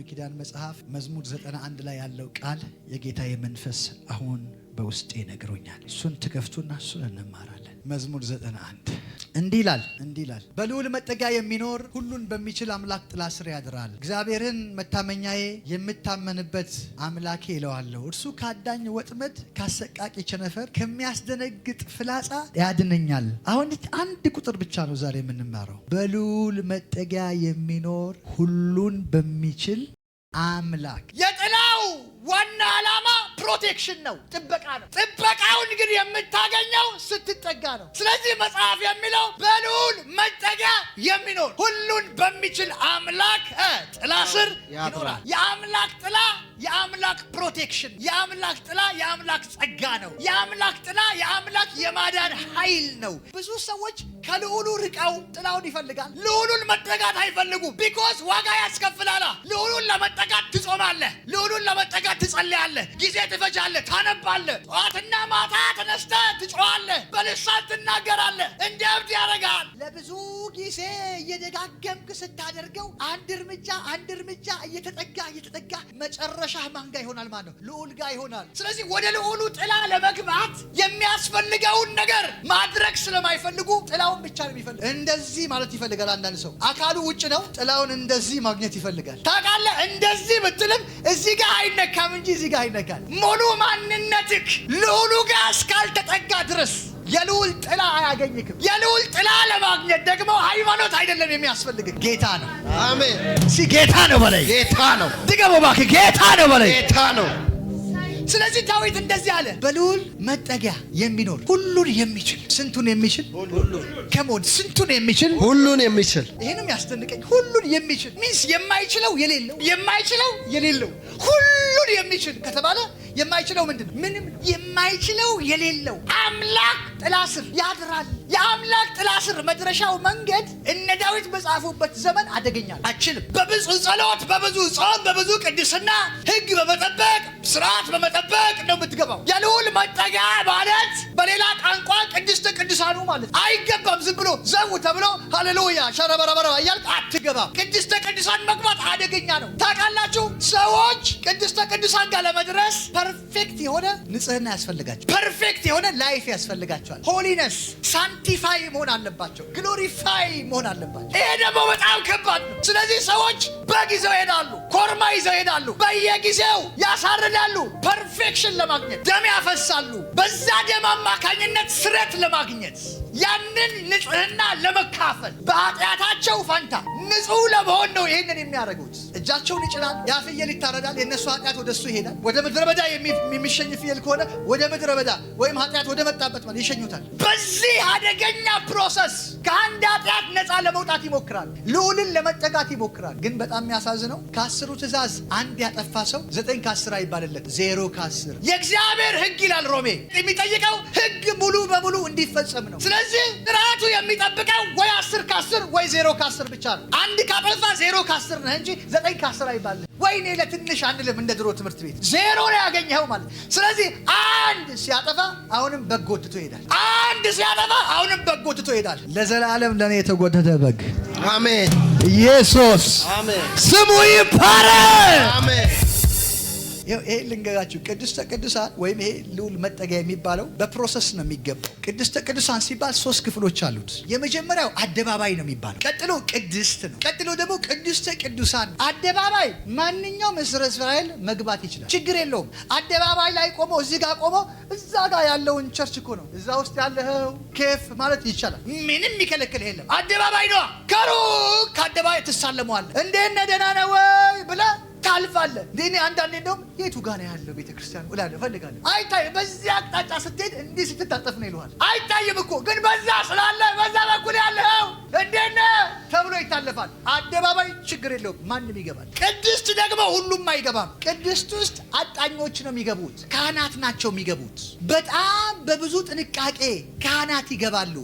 የብሉይ ኪዳን መጽሐፍ መዝሙር 91 ላይ ያለው ቃል የጌታዬ መንፈስ አሁን በውስጤ ነግሮኛል። እሱን ትከፍቱና እሱን እንማራለን። መዝሙር 91 እንዲህ ይላል በልዑል መጠጊያ የሚኖር ሁሉን በሚችል አምላክ ጥላ ስር ያድራል። እግዚአብሔርን መታመኛዬ የምታመንበት አምላኬ እለዋለሁ። እርሱ ከአዳኝ ወጥመድ ካሰቃቂ ቸነፈር ከሚያስደነግጥ ፍላጻ ያድነኛል። አሁን አንድ ቁጥር ብቻ ነው ዛሬ የምንማረው። በልዑል መጠጊያ የሚኖር ሁሉን በሚችል አምላክ። የጥላው ዋና ዓላማ ፕሮቴክሽን ነው፣ ጥበቃ ነው። ጥበቃውን ግን የምታገኘው ስትጠጋ ነው። ስለዚህ መጽሐፍ የሚለው በልዑል መጠጊያ የሚኖር ሁሉን በሚችል አምላክ ጥላ ስር ይኖራል። የአምላክ ጥላ የአምላክ ፕሮቴክሽን፣ የአምላክ ጥላ የአምላክ ጸጋ ነው። የአምላክ ጥላ የአምላክ የማዳን ኃይል ነው። ብዙ ሰዎች ከልዑሉ ርቀው ጥላውን ይፈልጋል። ልዑሉን መጠጋት አይፈልጉም። ቢኮዝ ዋጋ ያስከፍላላ። ልዑሉን ለመጠጋት ትጾማለህ፣ ልዑሉን ለመጠጋት ትጸልያለህ፣ ጊዜ ትፈጃለህ፣ ታነባለህ፣ ጠዋትና ማታ ተነስተህ ትጮኻለህ፣ በልሳን ትናገራለህ። እንደ እብድ ያደርጋል። ለብዙ ጊዜ እየደጋገምክ ስታደርገው አንድ እርምጃ እየተጠጋ መጨረሻ ማን ጋር ይሆናል ማለት ነው? ልዑል ጋር ይሆናል። ስለዚህ ወደ ልዑሉ ጥላ ለመግባት የሚያስፈልገውን ነገር ማድረግ ስለማይፈልጉ ጥላውን ብቻ ነው የሚፈልግ። እንደዚህ ማለት ይፈልጋል። አንዳንድ ሰው አካሉ ውጭ ነው፣ ጥላውን እንደዚህ ማግኘት ይፈልጋል። ታውቃለህ? እንደዚህ ብትልም እዚህ ጋር አይነካም እንጂ እዚህ ጋር ይነካል። ሙሉ ማንነትክ ልዑሉ ጋር እስካልተጠጋ ድረስ የልዑል ጥላ አያገኝክም። የልዑል ጥላ ለማግኘት ደግሞ ሃይማኖት አይደለም የሚያስፈልግህ፣ ጌታ ነው። አሜን። ጌታ ነው በላይ፣ ጌታ ነው። ድገሞ እባክህ፣ ጌታ ነው በላይ፣ ጌታ ነው። ስለዚህ ዳዊት እንደዚህ አለ፣ በልዑል መጠጊያ የሚኖር ሁሉን የሚችል። ስንቱን የሚችል? ከሞድ ስንቱን የሚችል? ሁሉን የሚችል። ይሄንም ያስደንቀኝ። ሁሉን የሚችል ሚንስ የማይችለው የሌለው ሁሉን የሚችል ከተባለ የማይችለው ምንድን ነው? ምንም የማይችለው የሌለው አምላክ ጥላ ስር ያድራል። የአምላክ ጥላ ስር መድረሻው መንገድ እነ ዳዊት በጻፉበት ዘመን አደገኛ አችልም። በብዙ ጸሎት፣ በብዙ ጾም፣ በብዙ ቅድስና፣ ሕግ በመጠበቅ ስርዓት በመጠበቅ ነው የምትገባው። የልዑል መጠጊያ ማለት በሌላ ቋንቋ ቅድስተ ቅዱሳኑ ማለት አይገባም። ዝም ብሎ ዘው ተብሎ ሃሌሉያ ሸረበረበረ እያልክ አትገባም። ቅድስተ ቅዱሳን መግባት አደገኛ ነው። ታውቃላችሁ? ሰዎች ቅድስተ ቅዱሳን ጋር ለመድረስ ፐርፌክት የሆነ ንጽህና ያስፈልጋቸው፣ ፐርፌክት የሆነ ላይፍ ያስፈልጋቸዋል። ሆሊነስ ሳንቲፋይ መሆን አለባቸው፣ ግሎሪፋይ መሆን አለባቸው። ይሄ ደግሞ በጣም ከባድ ነው። ስለዚህ ሰዎች በጊዜው ይሄዳሉ፣ ኮርማ ይዘው ይሄዳሉ፣ በየጊዜው ያሳርዳሉ። ፐርፌክሽን ለማግኘት ደም ያፈሳሉ። በዛ ደም አማካኝነት ስረት ለማግኘት ያንን ንጽህና ለመካፈል በኃጢአታቸው ፈንታ ንጹህ ለመሆን ነው ይሄንን የሚያደርጉት። እጃቸውን ይጭናል፣ ያ ፍየል ይታረዳል፣ የእነሱ ኃጢአት ወደ እሱ ይሄዳል። ወደ ምድረ በዳ የሚሸኝ ፍየል ከሆነ ወደ ምድረ በዳ ወይም ኃጢአት ወደ መጣበት ማለት ይሸኙታል። በዚህ አደገኛ ፕሮሰስ ከአንድ ኃጢአት ነፃ ለመውጣት ይሞክራል፣ ልዑልን ለመጠጋት ይሞክራል። ግን በጣም የሚያሳዝነው ከ10 ትእዛዝ አንድ ያጠፋ ሰው 9 ከ10 አይባልለት፣ 0 ከ10። የእግዚአብሔር ሕግ ይላል ሮሜ የሚጠይቀው ሕግ ሙሉ በሙሉ እንዲፈጸም ነው። ስለዚህ ስርዓቱ የሚጠብቀው ወይ 10 ከ10 ወይ 0 ከ10 ብቻ ነው። አንድ ካጠፋ 0 ከ10 ነህ እንጂ 9 ከ10 አይባልም። ወይኔ ለትንሽ አንልም፣ እንደ ድሮ ትምህርት ቤት 0 ነው ያገኘኸው ማለት። ስለዚህ አንድ ሲያጠፋ አሁንም በግ ጎትቶ ይሄዳል፣ አንድ ሲያጠፋ አሁንም በግ ጎትቶ ይሄዳል። ለዘላለም ለኔ የተጎተተ በግ አሜን። ኢየሱስ አሜን። ስሙ ይባረክ። አሜን። ይሄ ልንገራችሁ፣ ቅድስተ ቅዱሳን ወይም ይሄ ልዑል መጠጊያ የሚባለው በፕሮሰስ ነው የሚገባው። ቅድስተ ቅዱሳን ሲባል 3 ክፍሎች አሉት። የመጀመሪያው አደባባይ ነው የሚባለው። ቀጥሎ ቅድስት ነው። ቀጥሎ ደግሞ ቅድስተ ቅዱሳን። አደባባይ ማንኛውም እስራኤል መግባት ይችላል፣ ችግር የለውም። አደባባይ ላይ ቆሞ እዚህ ጋር ቆሞ እዛ ጋር ያለውን ቸርች እኮ ነው እዛ ውስጥ ያለው ኬፍ ማለት ይቻላል። ምንም የሚከለክል የለም። አደባባይ ነው። ከሩቅ ከአደባባይ ትሳለመዋለህ። እንዴት ነህ ደህና ነህ ወይ ብለህ ታልፋለህ። እኔ አንዳንዴ እንደውም የቱ ጋር ነው ያለው ቤተክርስቲያን እላለሁ፣ እፈልጋለሁ። አይታይም። በዚህ አቅጣጫ ስትሄድ እንዲህ ስትታጠፍ ነው ይሉሃል። አይታይም እኮ ግን በዛ ስላለ በዛ በኩል ያለው እንዴት ነህ ተብሎ ይታለፋል። አደባባይ ችግር የለውም፣ ማንም ይገባል። ቅድስት ደግሞ ሁሉም አይገባም። ቅድስት ውስጥ አጣኞች ነው የሚገቡት፣ ካህናት ናቸው የሚገቡት። በጣም በብዙ ጥንቃቄ ካህናት ይገባሉ።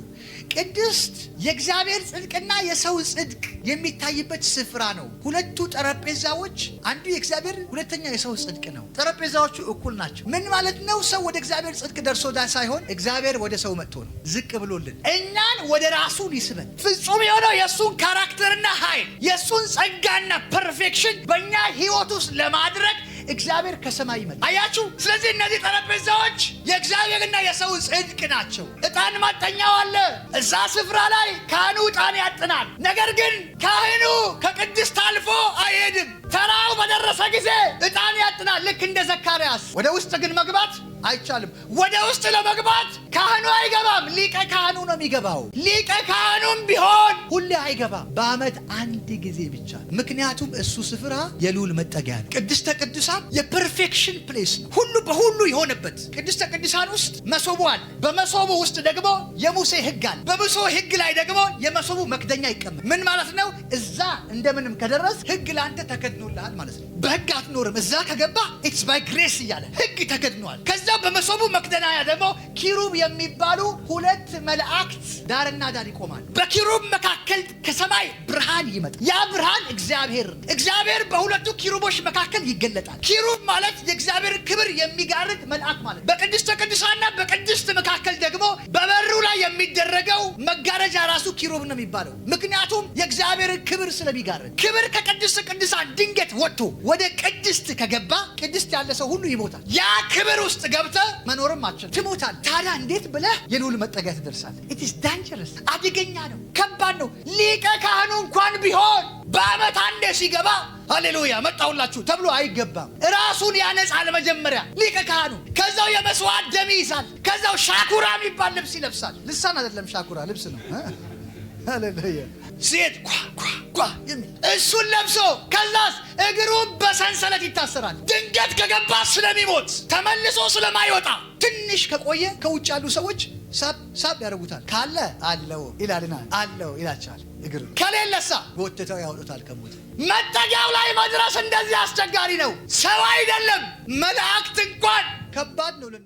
ቅድስት የእግዚአብሔር ጽድቅና የሰው ጽድቅ የሚታይበት ስፍራ ነው። ሁለቱ ጠረጴዛዎች አንዱ የእግዚአብሔር ሁለተኛው የሰው ጽድቅ ነው። ጠረጴዛዎቹ እኩል ናቸው። ምን ማለት ነው? ሰው ወደ እግዚአብሔር ጽድቅ ደርሶ ሳይሆን እግዚአብሔር ወደ ሰው መጥቶ ነው ዝቅ ብሎልን እኛን ወደ ራሱ ሊስበን ፍጹም የሆነው የእሱን ካራክተርና ኃይል የእሱን ጸጋና ፐርፌክሽን በእኛ ህይወት ውስጥ ለማድረግ እግዚአብሔር ከሰማይ ይመጣል። አያችሁ? ስለዚህ እነዚህ ጠረጴዛዎች የእግዚአብሔርና የሰው ጽድቅ ናቸው። ዕጣን ማጠኛው አለ። እዛ ስፍራ ላይ ካህኑ ዕጣን ያጥናል። ነገር ግን ካህኑ ከቅድስት አልፎ አይሄድም። ተራው በደረሰ ጊዜ ዕጣን ያጥናል፣ ልክ እንደ ዘካርያስ። ወደ ውስጥ ግን መግባት አይቻልም። ወደ ውስጥ ለመግባት ካህኑ አይገባም፣ ሊቀ ካህኑ ነው የሚገባው። ሊቀ ካህኑም ቢሆን ሁሌ አይገባም፣ በዓመት አንድ ጊዜ ብቻ። ምክንያቱም እሱ ስፍራ የልዑል መጠጊያ ነው። ቅድስተ ቅዱሳን የፐርፌክሽን ፕሌስ ነው፣ ሁሉ በሁሉ የሆነበት። ቅድስተ ቅዱሳን ውስጥ መሶቡ አለ። በመሶቡ ውስጥ ደግሞ የሙሴ ሕግ አለ። በሙሴ ሕግ ላይ ደግሞ የመሶቡ መክደኛ ይቀመጥ። ምን ማለት ነው? እዛ እንደምንም ከደረስ ሕግ ለአንተ ተከድኖልሃል ማለት ነው። በሕግ አትኖርም። እዛ ከገባ ኢትስ ባይ ግሬስ እያለ ሕግ ተከድኗል። ከዛ በመሶቡ መክደናያ ደግሞ ኪሩብ የሚባሉ ሁለት መላእክት ዳርና ዳር ይቆማል። በኪሩብ መካከል ከሰማይ ብርሃን ይመጣል። ያ ብርሃን እግዚአብሔር በሁለቱ ኪሩቦች መካከል ይገለጣል። ኪሩብ ማለት የእግዚአብሔር ክብር የሚጋርድ መልአክ ማለት። በቅድስተ ቅዱሳንና በቅድስት መካከል ደግሞ በበሩ ላይ የሚደረገው መጋረጃ ራሱ ኪሩብ ነው የሚባለው። ምክንያቱም የእግዚአብሔር ክብር ስለሚጋርድ። ክብር ከቅድስተ ቅዱሳን ድንገት ወጥቶ ወደ ቅድስት ከገባ ቅድስት ያለ ሰው ሁሉ ይሞታል። ያ ክብር ውስጥ ገብተህ መኖርም አትችልም፣ ትሞታል። ታዲያ እንዴት ብለህ የልዑል መጠጊያ ትደርሳለህ? ኢት ኢዝ ዳንጀረስ፣ አደገኛ ነው፣ ከባድ ነው። ሊቀ ካህኑ እንኳን ቢሆን በዓመት አንዴ ሲገባ ሃሌሉያ መጣሁላችሁ ተብሎ አይገባም። ራሱን ያነጻል መጀመሪያ ሊቀ ካህኑ። ከዛው የመስዋዕት ደም ይይዛል። ከዛው ሻኩራ የሚባል ልብስ ይለብሳል። ልሳን አይደለም፣ ሻኩራ ልብስ ነው። ሃሌሉያ ሴት ጓ የሚል እሱን ለብሶ ከዛስ እግሩ በሰንሰለት ይታሰራል። ድንገት ከገባ ስለሚሞት ተመልሶ ስለማይወጣ ትንሽ ከቆየ ከውጭ ያሉ ሰዎች ሳብ ያደርጉታል። ካለ አለው ይላልና አለው ይላቸዋል። እግሩ ከሌለሳ ጎትተው ያወጡታል ከሞት። መጠጊያው ላይ መድረስ እንደዚህ አስቸጋሪ ነው። ሰው አይደለም መላእክት እንኳን ከባድ ነው ለነሱ።